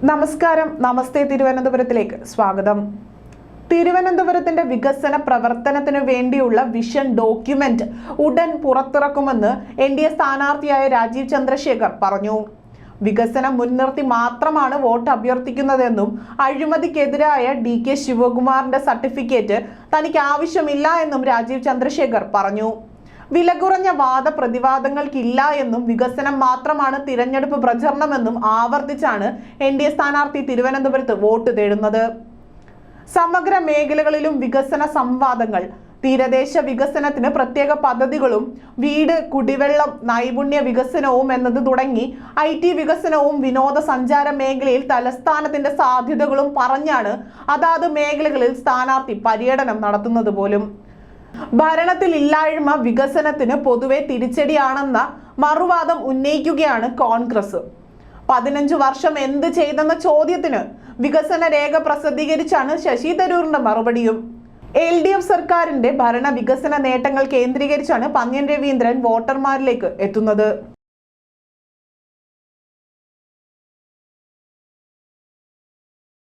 നമസ്കാരം, നമസ്തേ തിരുവനന്തപുരത്തിലേക്ക് സ്വാഗതം. തിരുവനന്തപുരത്തിന്റെ വികസന പ്രവർത്തനത്തിനു വേണ്ടിയുള്ള വിഷൻ ഡോക്യുമെന്റ് ഉടൻ പുറത്തിറക്കുമെന്ന് NDA സ്ഥാനാർത്ഥിയായ രാജീവ് ചന്ദ്രശേഖർ പറഞ്ഞു. വികസനം മുൻനിർത്തി മാത്രമാണ് വോട്ട് അഭ്യർത്ഥിക്കുന്നതെന്നും അഴിമതിക്കെതിരായ DK ശിവകുമാറിന്റെ സർട്ടിഫിക്കറ്റ് തനിക്ക് ആവശ്യമില്ല എന്നും രാജീവ് ചന്ദ്രശേഖർ പറഞ്ഞു. വില കുറഞ്ഞ വാദപ്രതിവാദങ്ങൾക്കില്ല എന്നും വികസനം മാത്രമാണ് തിരഞ്ഞെടുപ്പ് പ്രചരണമെന്നും ആവർത്തിച്ചാണ് NDA സ്ഥാനാർത്ഥി തിരുവനന്തപുരത്ത് വോട്ട് തേടുന്നത്. സമഗ്ര മേഖലകളിലും വികസന സംവാദങ്ങൾ, തീരദേശ വികസനത്തിന് പ്രത്യേക പദ്ധതികളും, വീട്, കുടിവെള്ളം, നൈപുണ്യ വികസനവും എന്നത് തുടങ്ങി IT വികസനവും വിനോദസഞ്ചാര മേഖലയിൽ തലസ്ഥാനത്തിന്റെ സാധ്യതകളും പറഞ്ഞാണ് അതാത് മേഖലകളിൽ സ്ഥാനാർത്ഥി പര്യടനം നടത്തുന്നത് പോലും. ഭരണത്തിൽ ഇല്ലായ്മ വികസനത്തിന് പൊതുവെ തിരിച്ചടിയാണെന്ന മറുവാദം ഉന്നയിക്കുകയാണ് കോൺഗ്രസ്. 15 വർഷം എന്ത് ചെയ്തെന്ന ചോദ്യത്തിന് വികസന രേഖ പ്രസിദ്ധീകരിച്ചാണ് ശശി തരൂരിന്റെ മറുപടിയും. LDF സർക്കാരിന്റെ ഭരണ വികസന നേട്ടങ്ങൾ കേന്ദ്രീകരിച്ചാണ് പന്ന്യൻ രവീന്ദ്രൻ വോട്ടർമാരിലേക്ക് എത്തുന്നത്.